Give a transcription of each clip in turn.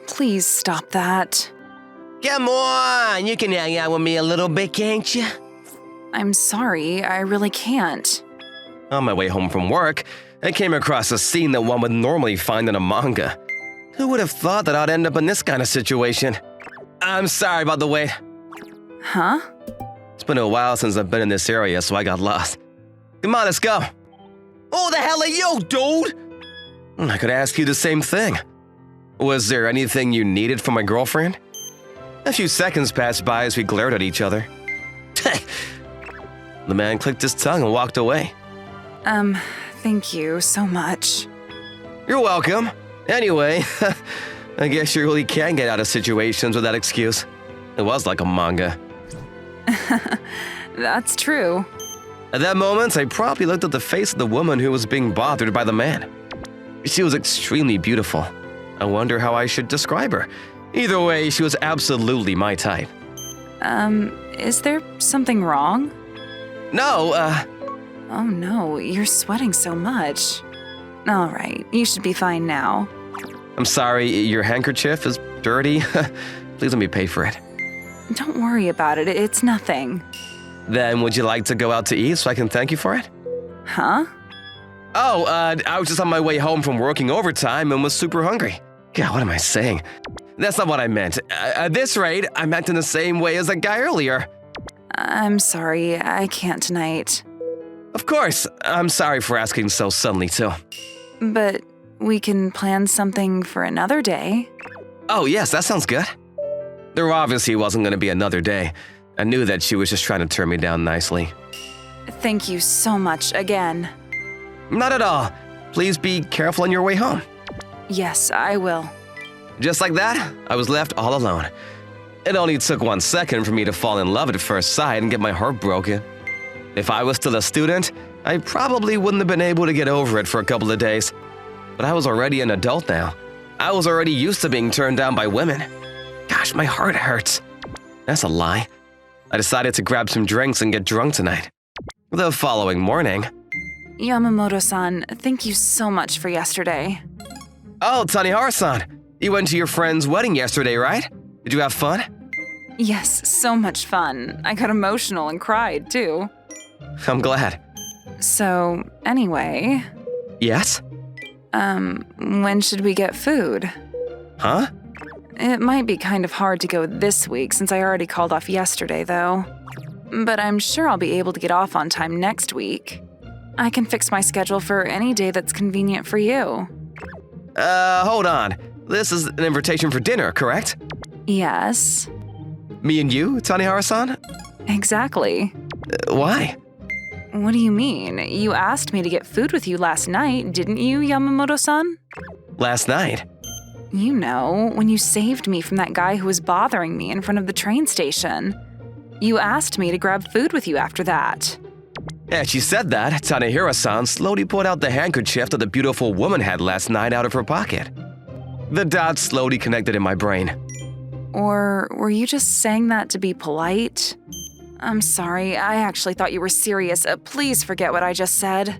Please stop that. Come on, you can hang out with me a little bit, can't you? I'm sorry, I really can't. On my way home from work, I came across a scene that one would normally find in a manga. Who would have thought that I'd end up in this kind of situation? I'm sorry about the wait. Huh? It's been a while since I've been in this area, so I got lost. Come on, let's go. Who the hell are you, dude? I could ask you the same thing. Was there anything you needed from my girlfriend? A few seconds passed by as we glared at each other. The man clicked his tongue and walked away. Thank you so much. You're welcome. Anyway, I guess you really can get out of situations with that excuse. It was like a manga. That's true. At that moment, I probably looked at the face of the woman who was being bothered by the man. She was extremely beautiful. I wonder how I should describe her. Either way, she was absolutely my type. Is there something wrong? No, Oh no, you're sweating so much. All right, you should be fine now. I'm sorry, your handkerchief is dirty. Please let me pay for it. Don't worry about it, it's nothing. Then would you like to go out to eat so I can thank you for it? Huh? Oh, I was just on my way home from working overtime and was super hungry. God, what am I saying? That's not what I meant. At this rate, I'm acting the same way as that guy earlier. I'm sorry, I can't tonight. Of course, I'm sorry for asking so suddenly too. But we can plan something for another day. Oh yes, that sounds good. There obviously wasn't going to be another day. I knew that she was just trying to turn me down nicely. Thank you so much again. Not at all. Please be careful on your way home. Yes, I will. Just like that, I was left all alone. It only took 1 second for me to fall in love at first sight and get my heart broken. If I was still a student, I probably wouldn't have been able to get over it for a couple of days. But I was already an adult now. I was already used to being turned down by women. Gosh, my heart hurts. That's a lie. I decided to grab some drinks and get drunk tonight. The following morning… Yamamoto-san, thank you so much for yesterday. Oh, Tanihara-san, you went to your friend's wedding yesterday, right? Did you have fun? Yes, so much fun. I got emotional and cried, too. I'm glad. So, anyway… Yes? When should we get food? Huh? It might be kind of hard to go this week since I already called off yesterday, though. But I'm sure I'll be able to get off on time next week. I can fix my schedule for any day that's convenient for you. Hold on. This is an invitation for dinner, correct? Yes. Me and you, Tanihara-san? Exactly. Why? What do you mean? You asked me to get food with you last night, didn't you, Yamamoto-san? Last night? You know, when you saved me from that guy who was bothering me in front of the train station. You asked me to grab food with you after that. As she said that, Tanihara-san slowly pulled out the handkerchief that the beautiful woman had last night out of her pocket. The dots slowly connected in my brain. Or were you just saying that to be polite? I'm sorry, I actually thought you were serious. Please forget what I just said.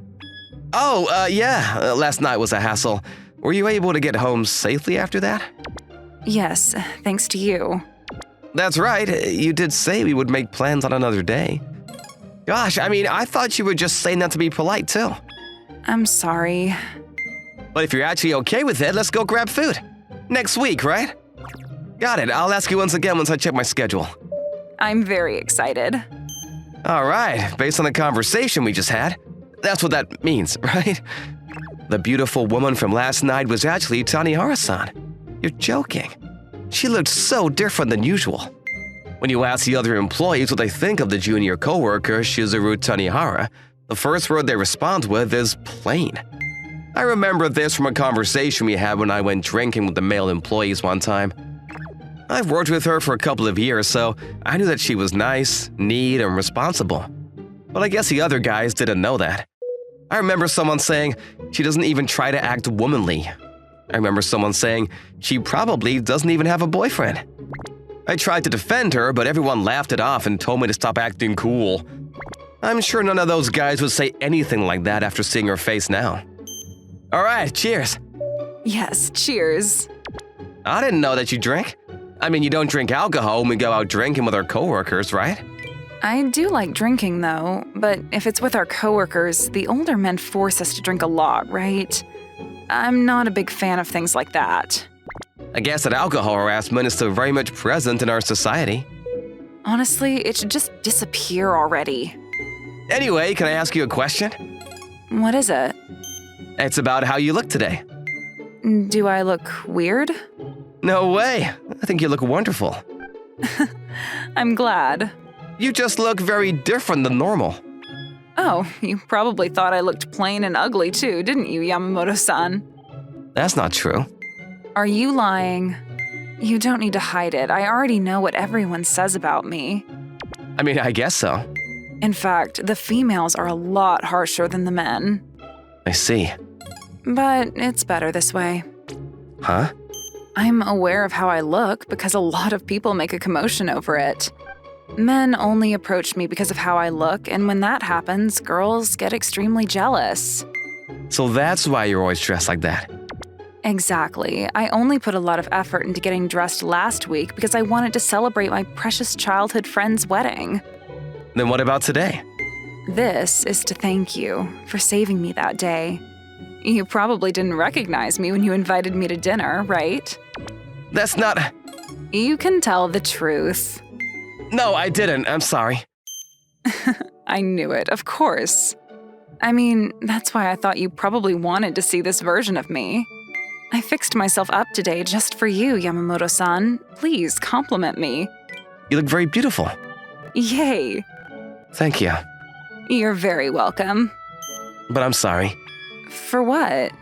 Oh, yeah, last night was a hassle. Were you able to get home safely after that? Yes, thanks to you. That's right, you did say we would make plans on another day. Gosh, I mean, I thought you were just saying that to be polite too. I'm sorry. But if you're actually okay with it, let's go grab food. Next week, right? Got it, I'll ask you once again once I check my schedule. I'm very excited. All right, based on the conversation we just had, that's what that means, right? The beautiful woman from last night was actually Tanihara-san. You're joking. She looked so different than usual. When you ask the other employees what they think of the junior coworker, Shizuru Tanihara, the first word they respond with is plain. I remember this from a conversation we had when I went drinking with the male employees one time. I've worked with her for a couple of years, so I knew that she was nice, neat, and responsible. But I guess the other guys didn't know that. I remember someone saying she doesn't even try to act womanly. I remember someone saying she probably doesn't even have a boyfriend. I tried to defend her, but everyone laughed it off and told me to stop acting cool. I'm sure none of those guys would say anything like that after seeing her face now. All right, cheers. Yes, cheers. I didn't know that you drink. I mean, you don't drink alcohol when we go out drinking with our coworkers, right? I do like drinking, though, but if it's with our coworkers, the older men force us to drink a lot, right? I'm not a big fan of things like that. I guess that alcohol harassment is still very much present in our society. Honestly, it should just disappear already. Anyway, can I ask you a question? What is it? It's about how you look today. Do I look weird? No way. I think you look wonderful. I'm glad. You just look very different than normal. Oh, you probably thought I looked plain and ugly too, didn't you, Yamamoto-san? That's not true. Are you lying? You don't need to hide it. I already know what everyone says about me. I mean, I guess so. In fact, the females are a lot harsher than the men. I see. But it's better this way. Huh? I'm aware of how I look because a lot of people make a commotion over it. Men only approach me because of how I look, and when that happens, girls get extremely jealous. So that's why you're always dressed like that. Exactly. I only put a lot of effort into getting dressed last week because I wanted to celebrate my precious childhood friend's wedding. Then what about today? This is to thank you for saving me that day. You probably didn't recognize me when you invited me to dinner, right? That's not… You can tell the truth. No, I didn't. I'm sorry. I knew it, of course. I mean, that's why I thought you probably wanted to see this version of me. I fixed myself up today just for you, Yamamoto-san. Please compliment me. You look very beautiful. Yay. Thank you. You're very welcome. But I'm sorry. For what?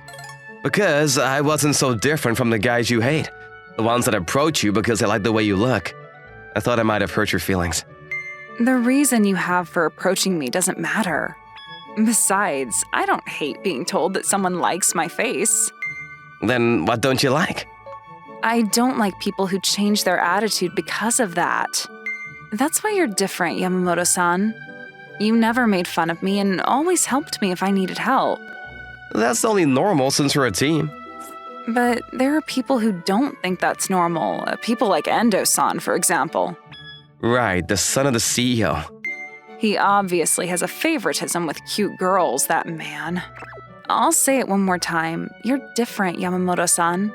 Because I wasn't so different from the guys you hate. The ones that approach you because they like the way you look. I thought I might have hurt your feelings. The reason you have for approaching me doesn't matter. Besides, I don't hate being told that someone likes my face. Then what don't you like? I don't like people who change their attitude because of that. That's why you're different, Yamamoto-san. You never made fun of me and always helped me if I needed help. That's only normal since we're a team. But there are people who don't think that's normal. People like Endo-san, for example. Right, the son of the CEO. He obviously has a favoritism with cute girls, that man. I'll say it one more time. You're different, Yamamoto-san.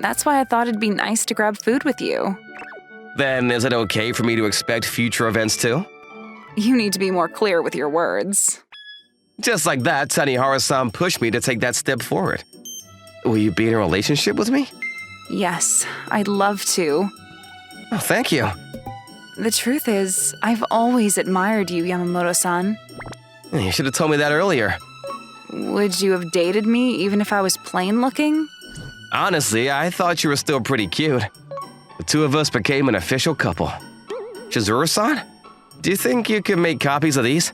That's why I thought it'd be nice to grab food with you. Then is it okay for me to expect future events too? You need to be more clear with your words. Just like that, Tanihara-san pushed me to take that step forward. Will you be in a relationship with me? Yes, I'd love to. Oh, thank you. The truth is, I've always admired you, Yamamoto-san. You should have told me that earlier. Would you have dated me even if I was plain looking? Honestly, I thought you were still pretty cute. The two of us became an official couple. Chizuru-san, do you think you could make copies of these?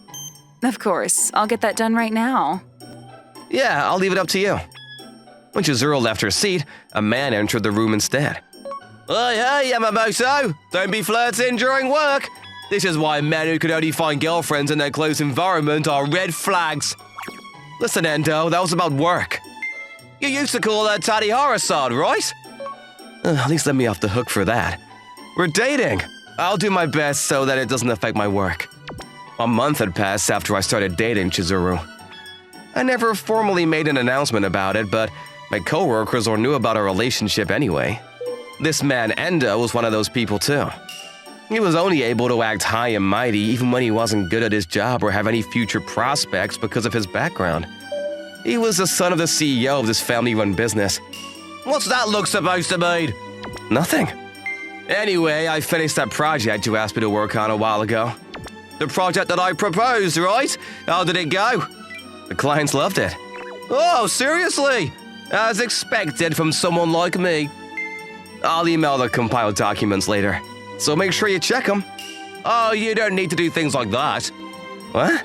Of course, I'll get that done right now. Yeah, I'll leave it up to you. When Chizuru left her seat, a man entered the room instead. Hey, Yamamoto! Don't be flirting during work! This is why men who can only find girlfriends in their close environment are red flags. Listen, Endo, that was about work. You used to call her Tanihara-san, right? At least let me off the hook for that. We're dating. I'll do my best so that it doesn't affect my work. A month had passed after I started dating Chizuru. I never formally made an announcement about it, but my coworkers all knew about our relationship anyway. This man, Endo, was one of those people too. He was only able to act high and mighty even when he wasn't good at his job or have any future prospects because of his background. He was the son of the CEO of this family-run business. What's that look supposed to mean? Nothing. Anyway, I finished that project you asked me to work on a while ago. The project that I proposed, right? How did it go? The clients loved it. Oh, seriously? As expected from someone like me. I'll email the compiled documents later, so make sure you check them. Oh, you don't need to do things like that. What?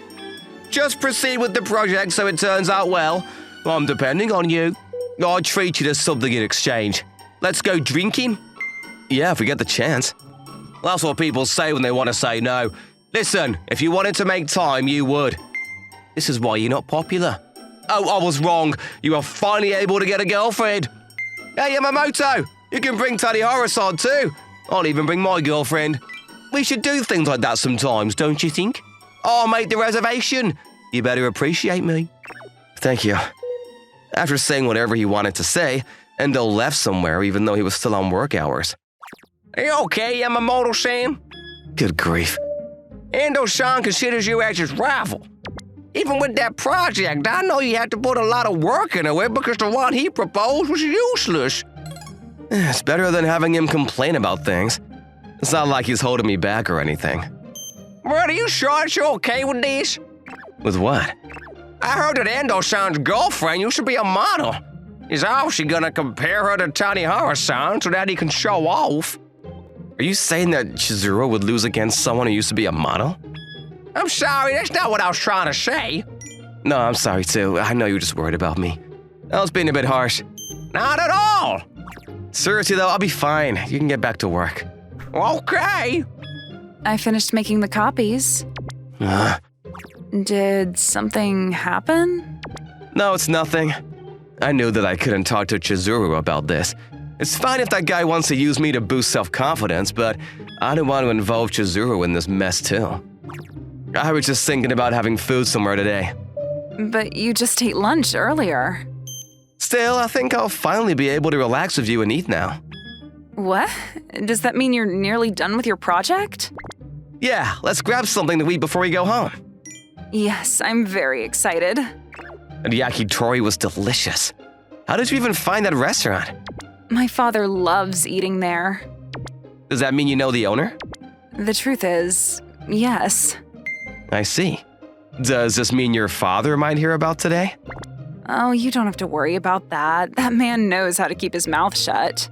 Just proceed with the project so it turns out well. I'm depending on you. I'll treat you to something in exchange. Let's go drinking? Yeah, if we get the chance. That's what people say when they want to say no. Listen, if you wanted to make time, you would. This is why you're not popular. Oh, I was wrong. You are finally able to get a girlfriend. Hey, Yamamoto! You can bring Tanihara-san too. I'll even bring my girlfriend. We should do things like that sometimes, don't you think? I'll make the reservation. You better appreciate me. Thank you. After saying whatever he wanted to say, Endo left somewhere even though he was still on work hours. Are you okay, Yamamoto-san? Good grief. Endo-san considers you as his rival. Even with that project, I know you had to put a lot of work into it because the one he proposed was useless. It's better than having him complain about things. It's not like he's holding me back or anything. But are you sure you're okay with this? With what? I heard that Endo-san's girlfriend used to be a model. He's obviously gonna compare her to Tanihara-san so that he can show off. Are you saying that Chizuru would lose against someone who used to be a model? I'm sorry, that's not what I was trying to say. No, I'm sorry too. I know you were just worried about me. I was being a bit harsh. Not at all. Seriously though, I'll be fine. You can get back to work. Okay. I finished making the copies. Did something happen? No, it's nothing. I knew that I couldn't talk to Chizuru about this. It's fine if that guy wants to use me to boost self-confidence, but I don't want to involve Chizuru in this mess too. I was just thinking about having food somewhere today. But you just ate lunch earlier. Still, I think I'll finally be able to relax with you and eat now. What? Does that mean you're nearly done with your project? Yeah, let's grab something to eat before we go home. Yes, I'm very excited. And yakitori was delicious. How did you even find that restaurant? My father loves eating there. Does that mean you know the owner? The truth is, yes. I see. Does this mean your father might hear about today? Oh, you don't have to worry about that. That man knows how to keep his mouth shut.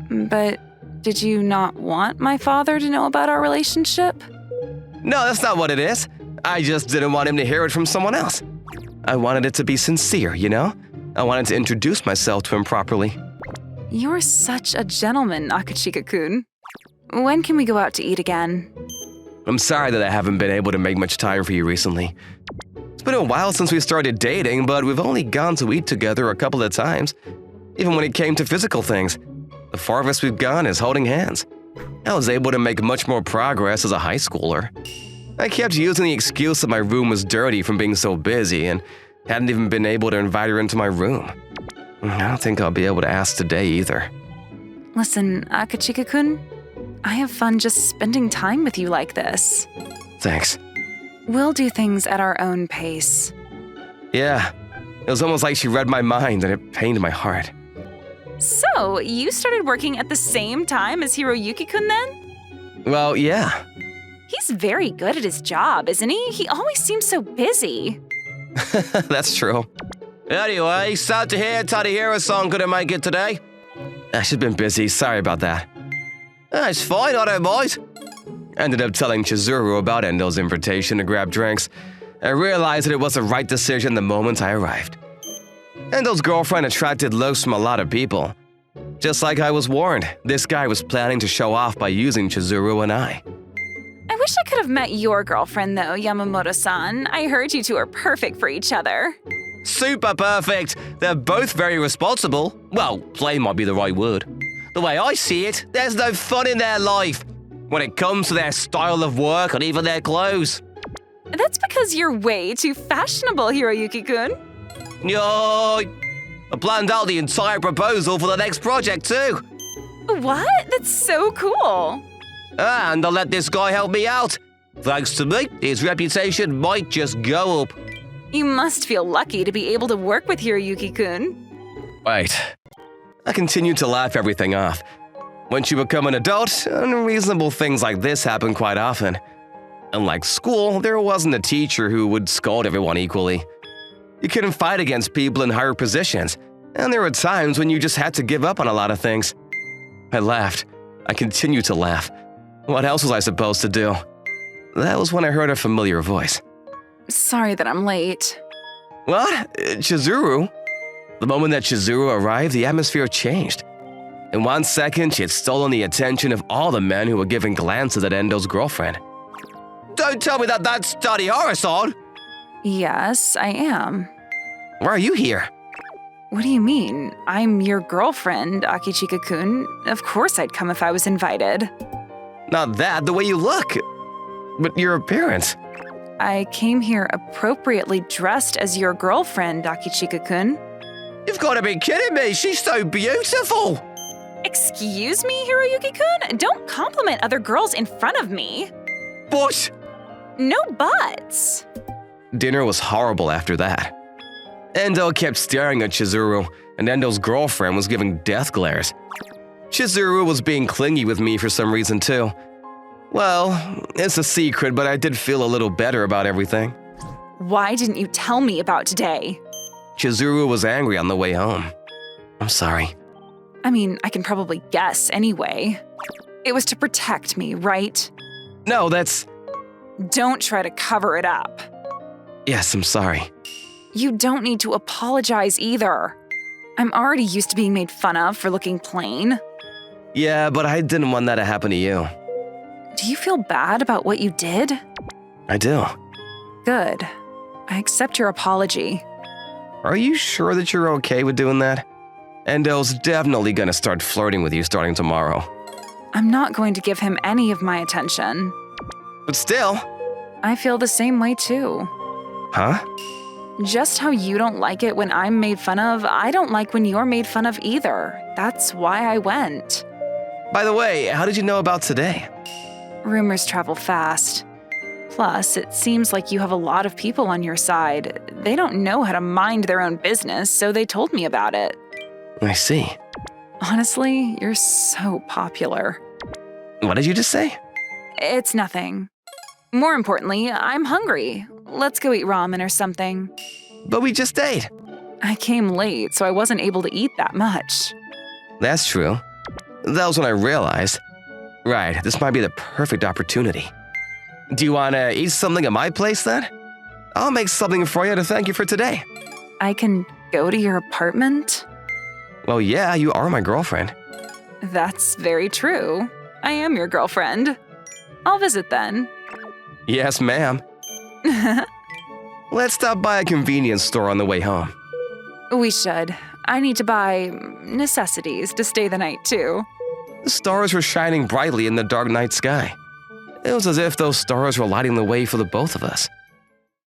But did you not want my father to know about our relationship? No, that's not what it is. I just didn't want him to hear it from someone else. I wanted it to be sincere, you know? I wanted to introduce myself to him properly. You're such a gentleman, Akachika-kun. When can we go out to eat again? I'm sorry that I haven't been able to make much time for you recently. It's been a while since we started dating, but we've only gone to eat together a couple of times. Even when it came to physical things, the farthest we've gone is holding hands. I was able to make much more progress as a high schooler. I kept using the excuse that my room was dirty from being so busy and hadn't even been able to invite her into my room. I don't think I'll be able to ask today either. Listen, Akachika-kun, I have fun just spending time with you like this. Thanks. We'll do things at our own pace. Yeah, it was almost like she read my mind and it pained my heart. So, you started working at the same time as Hiroyuki-kun then? Well, yeah. He's very good at his job, isn't he? He always seems so busy. That's true. Anyway, sad to hear Tanihara-san couldn't make it today. She's been busy, sorry about that. It's fine, I don't mind. Ended up telling Chizuru about Endo's invitation to grab drinks. I realized that it was the right decision the moment I arrived. Endo's girlfriend attracted looks from a lot of people. Just like I was warned, this guy was planning to show off by using Chizuru and I. I wish I could have met your girlfriend though, Yamamoto-san. I heard you two are perfect for each other. Super perfect! They're both very responsible. Well, plain might be the right word. The way I see it, there's no fun in their life when it comes to their style of work and even their clothes. That's because you're way too fashionable, Hiroyuki-kun. Yo, I planned out the entire proposal for the next project too. What? That's so cool. And I'll let this guy help me out. Thanks to me, his reputation might just go up. You must feel lucky to be able to work with Hiroyuki-kun. Wait. I continued to laugh everything off. Once you become an adult, unreasonable things like this happen quite often. Unlike school, there wasn't a teacher who would scold everyone equally. You couldn't fight against people in higher positions, and there were times when you just had to give up on a lot of things. I laughed. I continued to laugh. What else was I supposed to do? That was when I heard a familiar voice. Sorry that I'm late. What? Chizuru? The moment that Chizuru arrived, the atmosphere changed. In 1 second, she had stolen the attention of all the men who were giving glances at Endo's girlfriend. Don't tell me that that's Tanihara-san! Yes, I am. Why are you here? What do you mean? I'm your girlfriend, Akichika-kun. Of course I'd come if I was invited. Not that, the way you look. But your appearance. I came here appropriately dressed as your girlfriend, Akichika-kun. You've got to be kidding me, she's so beautiful. Excuse me, Hiroyuki-kun? Don't compliment other girls in front of me. What? No buts. Dinner was horrible after that. Endo kept staring at Chizuru, and Endo's girlfriend was giving death glares. Chizuru was being clingy with me for some reason too. Well, it's a secret, but I did feel a little better about everything. Why didn't you tell me about today? Chizuru was angry on the way home. I'm sorry. I mean, I can probably guess anyway. It was to protect me, right? No, that's… Don't try to cover it up. Yes, I'm sorry. You don't need to apologize either. I'm already used to being made fun of for looking plain. Yeah, but I didn't want that to happen to you. Do you feel bad about what you did? I do. Good. I accept your apology. Are you sure that you're okay with doing that? Endo's definitely gonna start flirting with you starting tomorrow. I'm not going to give him any of my attention. But still… I feel the same way too. Huh? Just how you don't like it when I'm made fun of, I don't like when you're made fun of either. That's why I went. By the way, how did you know about today? Rumors travel fast. Plus, it seems like you have a lot of people on your side. They don't know how to mind their own business, so they told me about it. I see. Honestly, you're so popular. What did you just say? It's nothing. More importantly, I'm hungry. Let's go eat ramen or something. But we just ate. I came late, so I wasn't able to eat that much. That's true. That was when I realized. Right, this might be the perfect opportunity. Do you want to eat something at my place then? I'll make something for you to thank you for today. I can go to your apartment? Well, yeah, you are my girlfriend. That's very true. I am your girlfriend. I'll visit then. Yes, ma'am. Let's stop by a convenience store on the way home. We should. I need to buy necessities to stay the night too. The stars were shining brightly in the dark night sky. It was as if those stars were lighting the way for the both of us.